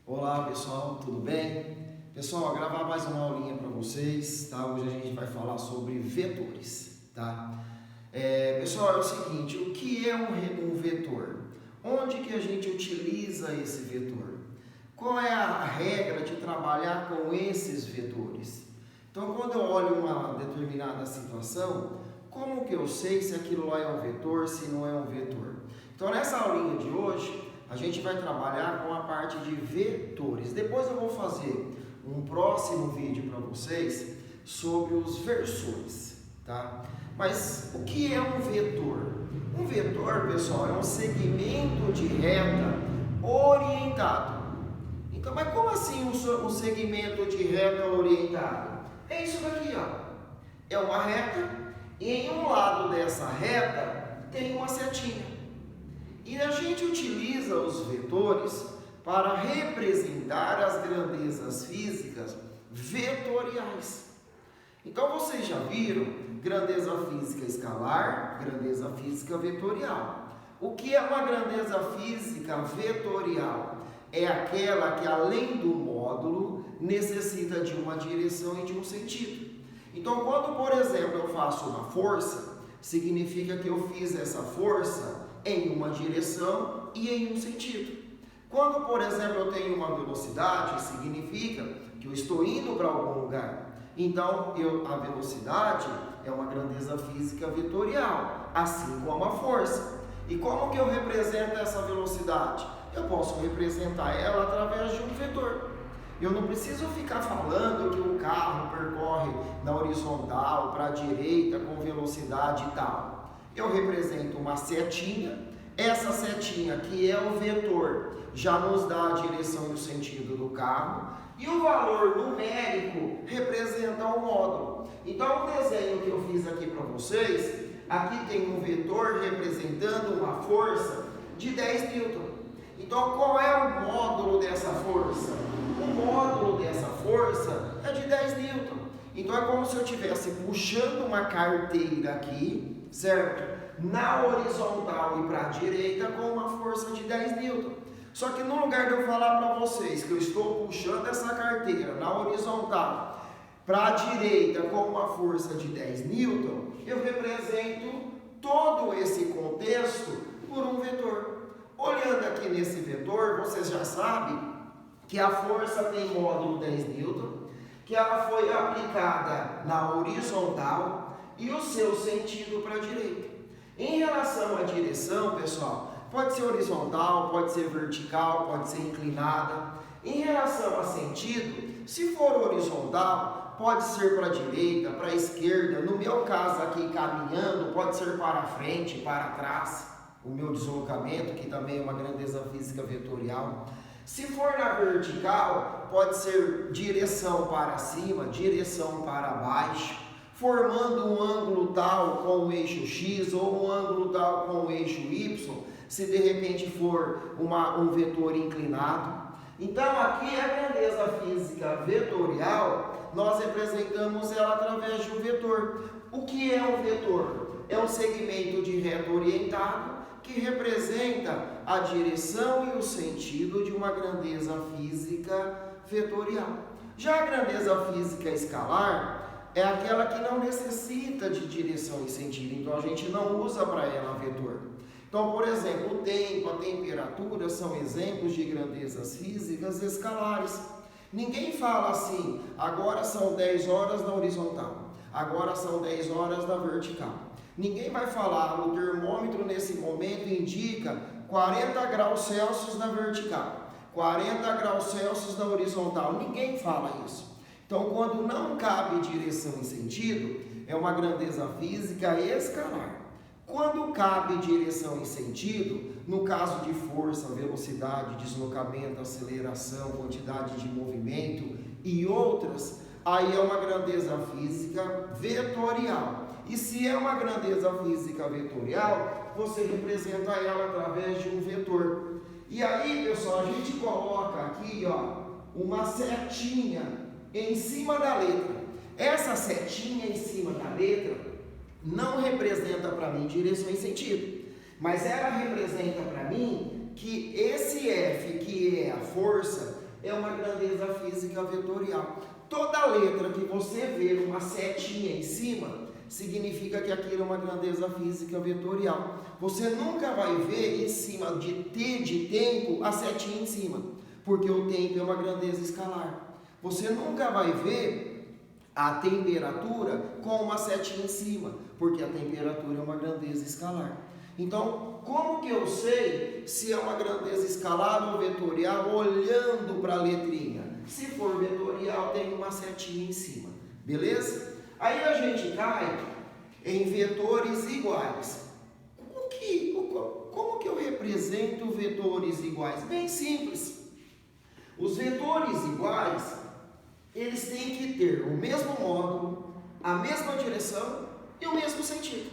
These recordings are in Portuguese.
Olá pessoal, tudo bem? Pessoal, vou gravar mais uma aulinha para vocês, tá? Hoje a gente vai falar sobre vetores, tá? Pessoal, é o seguinte, o que é um vetor? Onde que a gente utiliza esse vetor? Qual é a regra de trabalhar com esses vetores? Então, quando eu olho uma determinada situação, como que eu sei se aquilo lá é um vetor, se não é um vetor? Então, nessa aulinha de hoje, a gente vai trabalhar com a parte de vetores. Depois eu vou fazer um próximo vídeo para vocês sobre os versores, tá? Mas o que é um vetor? Um vetor, pessoal, é um segmento de reta orientado. Então, mas como assim um segmento de reta orientado? É isso daqui, ó. É uma reta e em um lado dessa reta tem uma setinha. E a gente utiliza os vetores para representar as grandezas físicas vetoriais. Então vocês já viram grandeza física escalar, grandeza física vetorial. O que é uma grandeza física vetorial? É aquela que além do módulo necessita de uma direção e de um sentido. Então quando, por exemplo, eu faço uma força, significa que eu fiz essa força em uma direção e em um sentido. Quando, por exemplo, eu tenho uma velocidade, significa que eu estou indo para algum lugar. Então, a velocidade é uma grandeza física vetorial, assim como a força. E como que eu represento essa velocidade? Eu posso representar ela através de um vetor. Eu não preciso ficar falando que o carro percorre na horizontal, para a direita, com velocidade e tal. Eu represento uma setinha, essa setinha que é o vetor já nos dá a direção e o sentido do carro, e o valor numérico representa o módulo. Então o desenho que eu fiz aqui para vocês, aqui tem um vetor representando uma força de 10 newton. Então qual é o módulo dessa força? O módulo dessa força é de 10 newton. Então é como se eu estivesse puxando uma carteira aqui, certo? Na horizontal e para a direita com uma força de 10 newton. Só que no lugar de eu falar para vocês que eu estou puxando essa carteira na horizontal para a direita com uma força de 10 newton, eu represento todo esse contexto por um vetor. Olhando aqui nesse vetor, vocês já sabem que a força tem módulo 10 newton, que ela foi aplicada na horizontal e o seu sentido para a direita. Em relação à direção, pessoal, pode ser horizontal, pode ser vertical, pode ser inclinada. Em relação a sentido, se for horizontal, pode ser para a direita, para a esquerda. No meu caso aqui, caminhando, pode ser para frente, para trás. O meu deslocamento, que também é uma grandeza física vetorial. Se for na vertical, pode ser direção para cima, direção para baixo, formando um ângulo tal com o eixo X ou um ângulo tal com o eixo Y, se de repente for um vetor inclinado. Então aqui a grandeza física vetorial, nós representamos ela através de um vetor. O que é um vetor? É um segmento de reta orientado que representa a direção e o sentido de uma grandeza física vetorial. Já a grandeza física escalar é aquela que não necessita de direção e sentido, então a gente não usa para ela vetor. Então, por exemplo, o tempo, a temperatura são exemplos de grandezas físicas escalares. Ninguém fala assim, agora são 10 horas na horizontal, agora são 10 horas na vertical. Ninguém vai falar, o termômetro nesse momento indica 40 graus Celsius na vertical, 40 graus Celsius na horizontal. Ninguém fala isso. Então, quando não cabe direção e sentido, é uma grandeza física escalar. Quando cabe direção e sentido, no caso de força, velocidade, deslocamento, aceleração, quantidade de movimento e outras, aí é uma grandeza física vetorial. E se é uma grandeza física vetorial, você representa ela através de um vetor. E aí, pessoal, a gente coloca aqui, ó, uma setinha em cima da letra. Essa setinha em cima da letra não representa para mim direção e sentido, mas ela representa para mim que esse F, que é a força, é uma grandeza física vetorial. Toda letra que você vê uma setinha em cima, significa que aquilo é uma grandeza física vetorial. Você nunca vai ver em cima de T de tempo a setinha em cima, porque o tempo é uma grandeza escalar. Você nunca vai ver a temperatura com uma setinha em cima, porque a temperatura é uma grandeza escalar. Então, como que eu sei se é uma grandeza escalar ou vetorial olhando para a letrinha? Se for vetorial, tem uma setinha em cima, beleza? Aí a gente cai em vetores iguais. Como que eu represento vetores iguais? Bem simples. Os vetores iguais, eles têm que ter o mesmo módulo, a mesma direção e o mesmo sentido.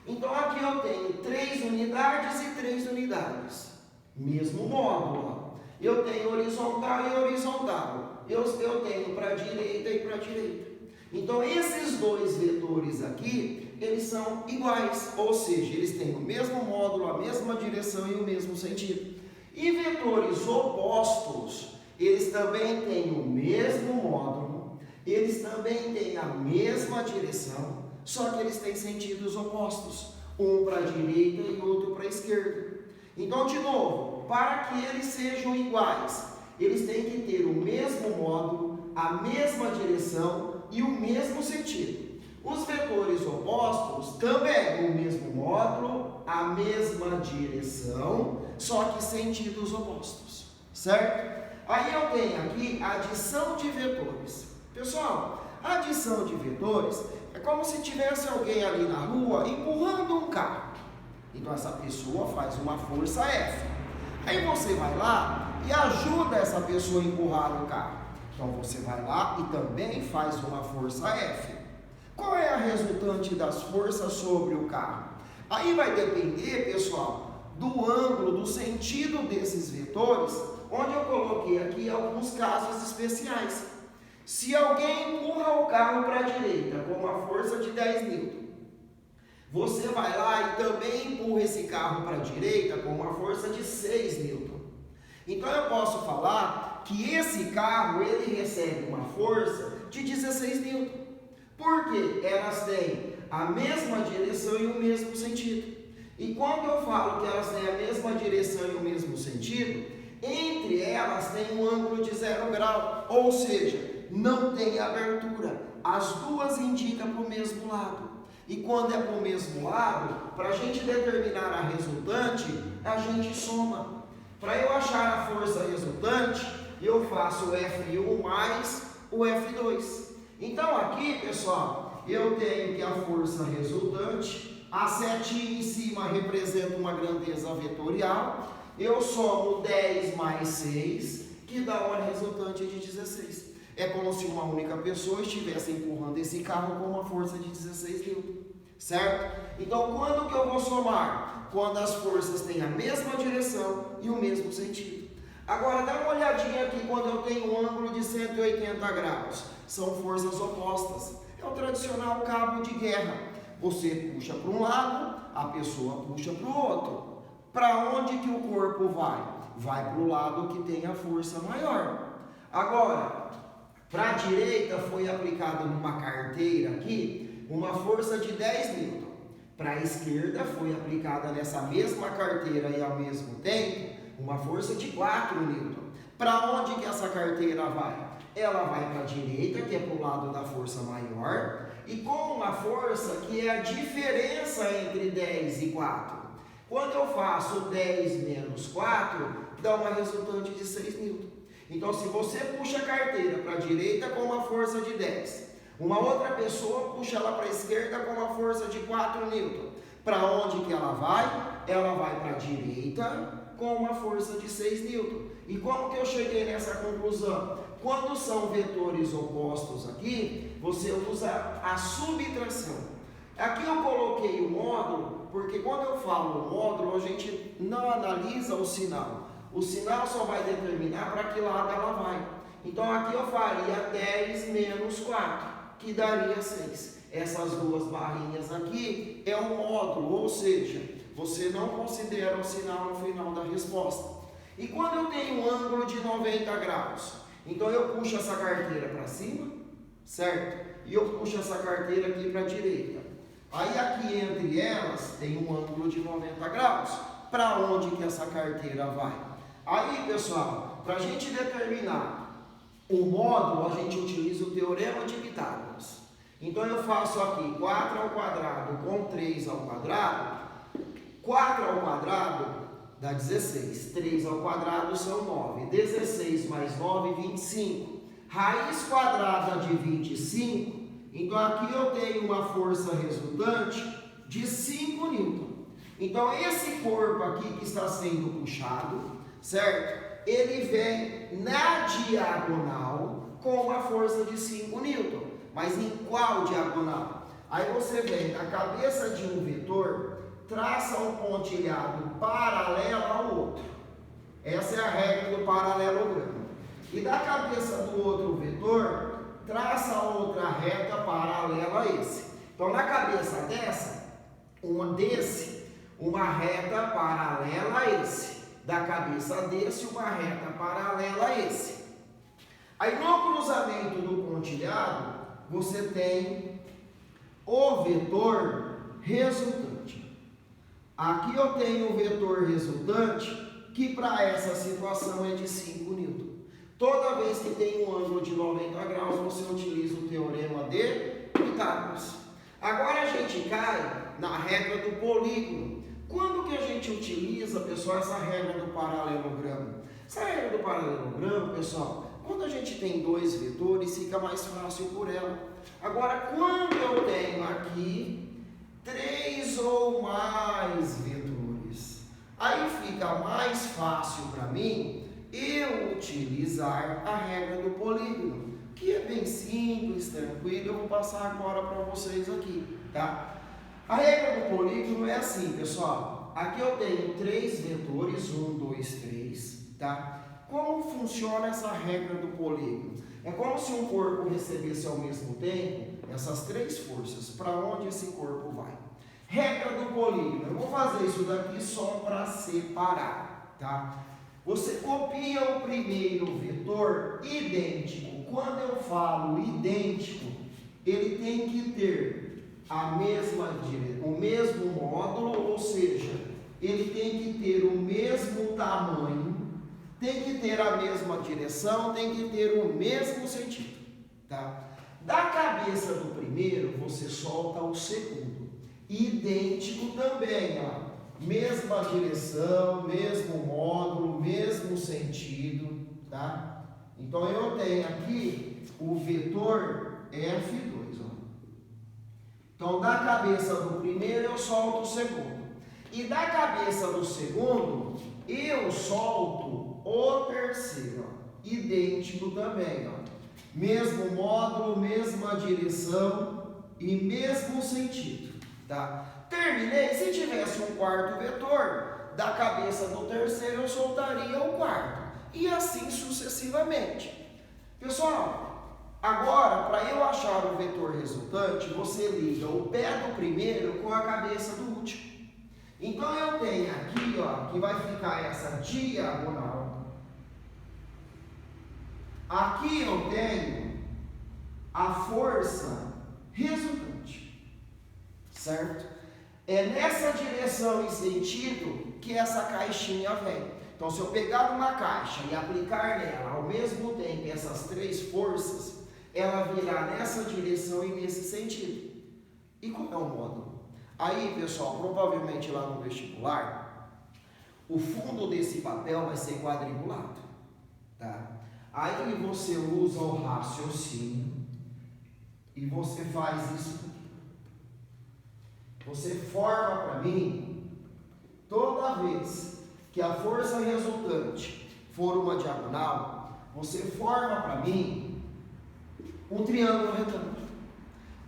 Então aqui eu tenho 3 unidades e 3 unidades. Mesmo módulo. Ó. Eu tenho horizontal e horizontal. Eu tenho para a direita e para a direita. Então esses dois vetores aqui, eles são iguais. Ou seja, eles têm o mesmo módulo, a mesma direção e o mesmo sentido. E vetores opostos, eles também têm o mesmo módulo, eles também têm a mesma direção, só que eles têm sentidos opostos, um para a direita e outro para a esquerda. Então, de novo, para que eles sejam iguais, eles têm que ter o mesmo módulo, a mesma direção e o mesmo sentido. Os vetores opostos também o mesmo módulo, a mesma direção, só que sentidos opostos, certo? Aí eu tenho aqui a adição de vetores. Pessoal, a adição de vetores é como se tivesse alguém ali na rua empurrando um carro. Então essa pessoa faz uma força F. Aí você vai lá e ajuda essa pessoa a empurrar o carro. Então você vai lá e também faz uma força F. Qual é a resultante das forças sobre o carro? Aí vai depender, pessoal, do ângulo, do sentido desses vetores, onde eu coloquei aqui alguns casos especiais. Se alguém empurra o carro para a direita com uma força de 10 N, você vai lá e também empurra esse carro para a direita com uma força de 6 N. Então eu posso falar que esse carro ele recebe uma força de 16 N. Porque elas têm a mesma direção e o mesmo sentido. E quando eu falo que elas têm a mesma direção e o mesmo sentido, entre elas tem um ângulo de 0 grau, ou seja, não tem abertura. As duas indicam para o mesmo lado. E quando é para o mesmo lado, para a gente determinar a resultante, a gente soma. Para eu achar a força resultante, eu faço o F1 mais o F2. Então aqui, pessoal, eu tenho que a força resultante, a setinha em cima representa uma grandeza vetorial, eu somo 10 mais 6, que dá uma resultante de 16. É como se uma única pessoa estivesse empurrando esse carro com uma força de 16 N, certo? Então, quando que eu vou somar? Quando as forças têm a mesma direção e o mesmo sentido. Agora, dá uma olhadinha aqui quando eu tenho um ângulo de 180 graus. São forças opostas. É o tradicional cabo de guerra. Você puxa para um lado, a pessoa puxa para o outro. Para onde que o corpo vai? Vai para o lado que tem a força maior. Agora, para a direita foi aplicada numa carteira aqui uma força de 10 N. Para a esquerda foi aplicada nessa mesma carteira e ao mesmo tempo uma força de 4 N. Para onde que essa carteira vai? Ela vai para a direita, que é para o lado da força maior, e com uma força que é a diferença entre 10 e 4. Quando eu faço 10 menos 4, dá uma resultante de 6 N. Então, se você puxa a carteira para a direita com uma força de 10, uma outra pessoa puxa ela para a esquerda com uma força de 4 N. Para onde que ela vai? Ela vai para a direita com uma força de 6 N. E como que eu cheguei nessa conclusão? Quando são vetores opostos aqui, você usa a subtração. Aqui eu coloquei o módulo, porque quando eu falo módulo, a gente não analisa o sinal. O sinal só vai determinar para que lado ela vai. Então aqui eu faria 10 menos 4, que daria 6. Essas duas barrinhas aqui é o módulo, ou seja, você não considera o sinal no final da resposta. E quando eu tenho um ângulo de 90 graus, então eu puxo essa carteira para cima, certo? E eu puxo essa carteira aqui para a direita. Aí aqui entre elas tem um ângulo de 90 graus. Para onde que essa carteira vai? Aí, pessoal, para a gente determinar o módulo, a gente utiliza o teorema de Pitágoras. Então eu faço aqui 4 ao quadrado com 3 ao quadrado. 4 ao quadrado dá 16. 3 ao quadrado são 9. 16 mais 9, 25. Raiz quadrada de 25. Então aqui eu tenho uma força resultante de 5 newton. Então esse corpo aqui que está sendo puxado, certo? Ele vem na diagonal com uma força de 5 newton. Mas em qual diagonal? Aí você vem na cabeça de um vetor, traça um pontilhado paralelo ao outro. Essa é a regra do paralelogramo. E da cabeça do outro vetor, traça outra reta paralela a esse. Então, na cabeça uma reta paralela a esse. Da cabeça desse, uma reta paralela a esse. Aí, no cruzamento do pontilhado, você tem o vetor resultante. Aqui eu tenho o vetor resultante, que para essa situação é de 5 newton. Toda vez que tem um ângulo de 90 graus, você utiliza o teorema de Pitágoras. Agora a gente cai na regra do polígono. Quando que a gente utiliza, pessoal, essa regra do paralelogramo? Essa regra do paralelogramo, pessoal, quando a gente tem dois vetores, fica mais fácil por ela. Agora, quando eu tenho aqui 3 ou mais vetores, aí fica mais fácil para mim eu utilizar a regra do polígono, que é bem simples, tranquilo. Eu vou passar agora para vocês aqui, tá? A regra do polígono é assim, pessoal. Aqui eu tenho 3 vetores, 1, 2, 3, tá? Como funciona essa regra do polígono? É como se um corpo recebesse ao mesmo tempo essas 3 forças. Para onde esse corpo vai? Regra do polígono. Eu vou fazer isso daqui só para separar, tá? Você copia o primeiro vetor idêntico. Quando eu falo idêntico, ele tem que ter o mesmo módulo, ou seja, ele tem que ter o mesmo tamanho, tem que ter a mesma direção, tem que ter o mesmo sentido, tá? Da cabeça do primeiro, você solta o segundo. Idêntico também, ó. Mesma direção, mesmo módulo, mesmo sentido, tá? Então eu tenho aqui o vetor F2, ó. Então da cabeça do primeiro eu solto o segundo. E da cabeça do segundo eu solto o terceiro, ó. Idêntico também, ó. Mesmo módulo, mesma direção e mesmo sentido, tá? Terminei. Se tivesse um quarto vetor, da cabeça do terceiro eu soltaria o quarto. E assim sucessivamente. Pessoal, agora, para eu achar o vetor resultante, você liga o pé do primeiro com a cabeça do último. Então eu tenho aqui, ó, que vai ficar essa diagonal. Aqui eu tenho a força resultante, certo? É nessa direção e sentido que essa caixinha vem. Então, se eu pegar uma caixa e aplicar nela ao mesmo tempo essas 3 forças, ela virá nessa direção e nesse sentido. E qual é o módulo? Aí, pessoal, provavelmente lá no vestibular, o fundo desse papel vai ser quadriculado, tá? Aí você usa o raciocínio e você faz isso. Você forma para mim, toda vez que a força resultante for uma diagonal, você forma para mim um triângulo retângulo.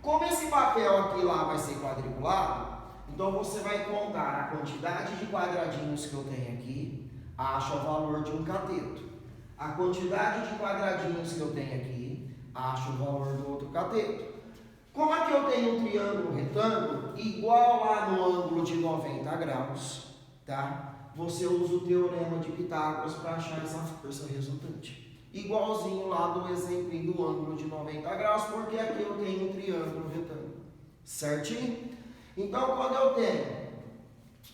Como esse papel aqui lá vai ser quadriculado, então você vai contar a quantidade de quadradinhos que eu tenho aqui, acha o valor de um cateto. A quantidade de quadradinhos que eu tenho aqui, acha o valor do outro cateto. Como aqui eu tenho um triângulo retângulo, igual lá no ângulo de 90 graus, tá? você usa o teorema de Pitágoras para achar essa força resultante. Igualzinho lá do exemplo do ângulo de 90 graus, porque aqui eu tenho um triângulo retângulo. Certinho? Então, quando eu tenho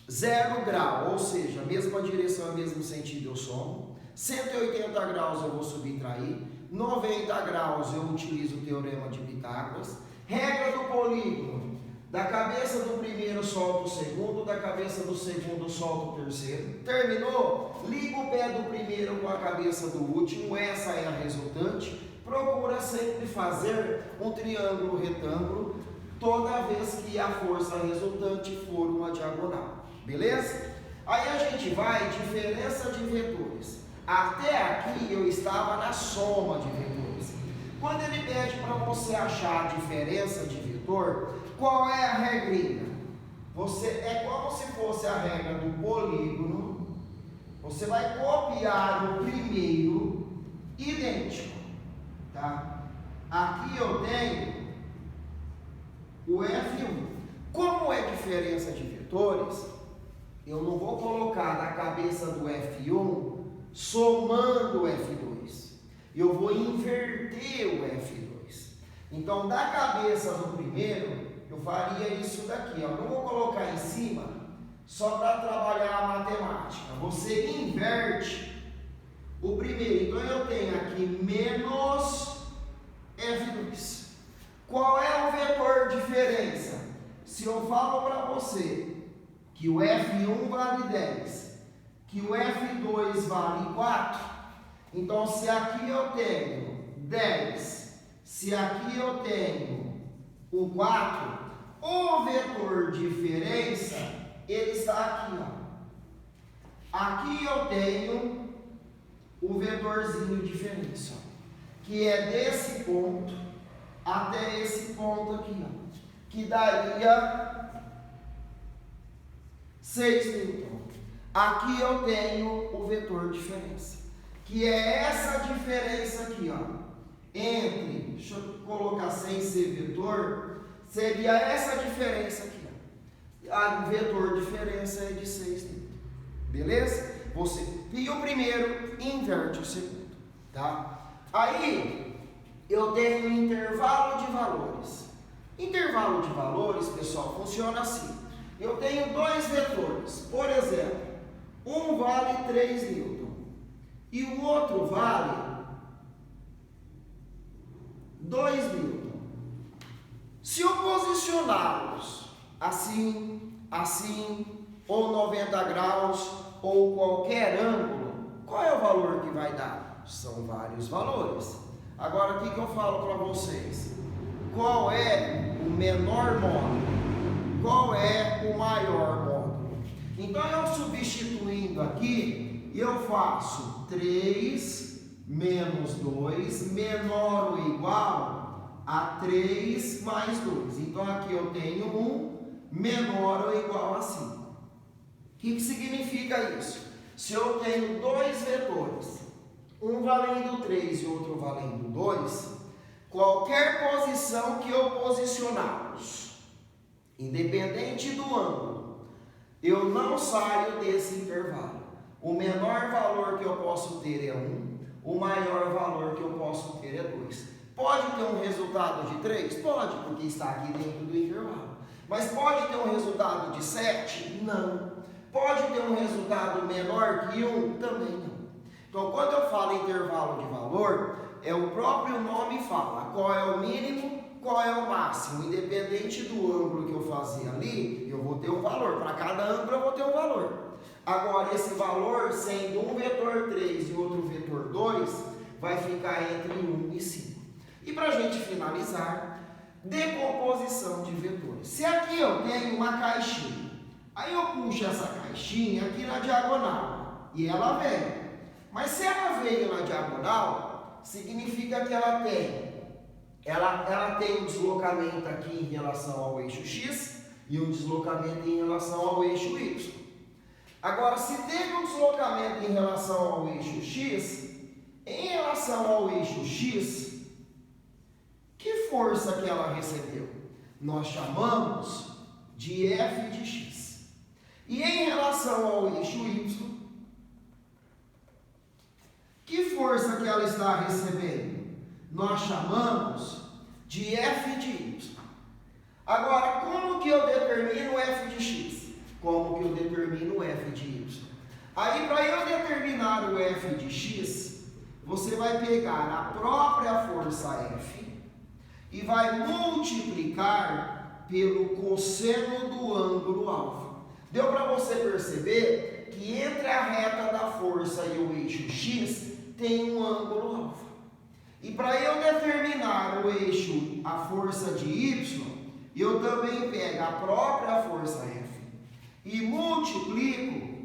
0 grau, ou seja, mesma direção, mesmo sentido, eu somo. 180 graus eu vou subtrair. 90 graus eu utilizo o teorema de Pitágoras. Regra do polígono. Da cabeça do primeiro solta o segundo, da cabeça do segundo solta o terceiro. Terminou? Liga o pé do primeiro com a cabeça do último, essa é a resultante. Procura sempre fazer um triângulo retângulo toda vez que a força resultante for uma diagonal. Beleza? Aí a gente vai, diferença de vetores. Até aqui eu estava na soma de vetores. Quando ele pede para você achar a diferença de vetor, qual é a regrinha? É como se fosse a regra do polígono. Você vai copiar o primeiro idêntico, tá? Aqui eu tenho o F1. Como é diferença de vetores, eu não vou colocar na cabeça do F1 somando o F2. Eu vou inverter o F2. Então, da cabeça do primeiro, eu faria isso daqui, ó. Não vou colocar em cima só para trabalhar a matemática. Você inverte o primeiro. Então eu tenho aqui menos F2. Qual é o vetor diferença? Se eu falo para você que o F1 vale 10, que o F2 vale 4, então se aqui eu tenho 10, se aqui eu tenho o 4, o vetor diferença, ele está aqui, ó. Aqui eu tenho o vetorzinho diferença, que é desse ponto até esse ponto aqui, ó, que daria 6 newton. Aqui eu tenho o vetor diferença, que é essa diferença aqui, ó, entre, deixa eu colocar sem ser vetor, seria essa diferença aqui, ó. A vetor diferença é de 6 newton. Beleza? Você pia o primeiro, inverte o segundo, tá? Aí eu tenho intervalo de valores. Intervalo de valores, pessoal, funciona assim. Eu tenho dois vetores. Por exemplo, um vale 3 newton e o outro vale 2 newton. Se eu posicioná-los assim, assim, ou 90 graus, ou qualquer ângulo, qual é o valor que vai dar? São vários valores. Agora, o que eu falo para vocês? Qual é o menor módulo? Qual é o maior módulo? Então, eu substituindo aqui, eu faço 3 menos 2 menor ou igual a 3 mais 2. Então, aqui eu tenho 1 menor ou igual a 5. O que significa isso? Se eu tenho dois vetores, um valendo 3 e outro valendo 2, qualquer posição que eu posicioná-los, independente do ângulo, eu não saio desse intervalo. O menor valor que eu posso ter é 1, o maior valor que eu posso ter é 2. Pode ter um resultado de 3? Pode, porque está aqui dentro do intervalo. Mas pode ter um resultado de 7? Não. Pode ter um resultado menor que 1? Também não. Então, quando eu falo intervalo de valor, o próprio nome fala qual é o mínimo, qual é o máximo. Independente do ângulo que eu fazer ali, eu vou ter um valor. Para cada ângulo eu vou ter um valor. Agora, esse valor, sendo um vetor 3 e outro vetor 2, vai ficar entre 1 e 5. E para a gente finalizar, decomposição de vetores. Se aqui eu tenho uma caixinha, aí eu puxo essa caixinha aqui na diagonal e ela vem. Mas se ela veio na diagonal, significa que ela tem um deslocamento aqui em relação ao eixo X e um deslocamento em relação ao eixo Y. Agora, se teve um deslocamento em relação ao eixo X, em relação ao eixo X, que força que ela recebeu? Nós chamamos de F de X. E em relação ao eixo Y, que força que ela está recebendo? Nós chamamos de F de Y. Agora, como que eu determino o F de X? Como que eu determino o F de Y? Aí, para eu determinar o F de X, você vai pegar a própria força F e vai multiplicar pelo cosseno do ângulo alfa. Deu para você perceber que entre a reta da força e o eixo X tem um ângulo alfa. E para eu determinar o eixo, a força de Y, eu também pego a própria força F e multiplico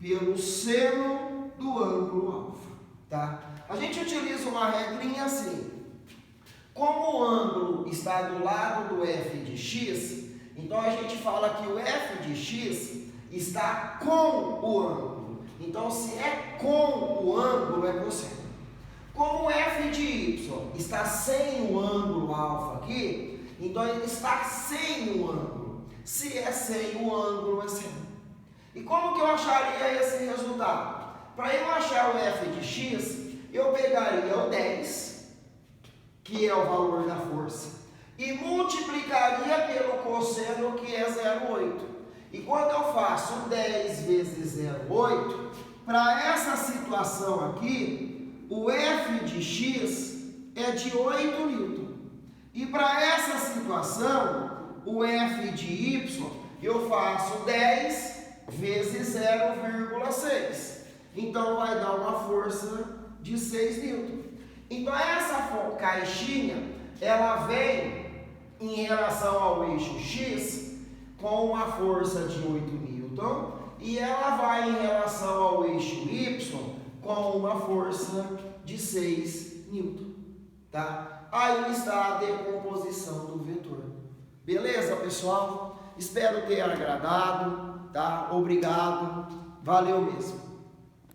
pelo seno do ângulo alfa, tá? A gente utiliza uma regrinha assim. Como o ângulo está do lado do F de X, então a gente fala que o F de X está com o ângulo. Então, se é com o ângulo, é cosseno. Como o F de Y está sem o ângulo alfa aqui, então ele está sem o ângulo. Se é sem o ângulo, é seno. E como que eu acharia esse resultado? Para eu achar o F de X, eu pegaria o 10, que é o valor da força, e multiplicaria pelo cosseno, que é 0,8. E quando eu faço 10 vezes 0,8, para essa situação aqui, o F de X é de 8 newton. E para essa situação, o F de Y, eu faço 10 vezes 0,6. Então, vai dar uma força de 6 newton. Então, essa caixinha, ela vem em relação ao eixo X com uma força de 8 newton e ela vai em relação ao eixo Y com uma força de 6 newton, tá? Aí está a decomposição do vetor. Beleza, pessoal? Espero ter agradado, tá? Obrigado. Valeu mesmo.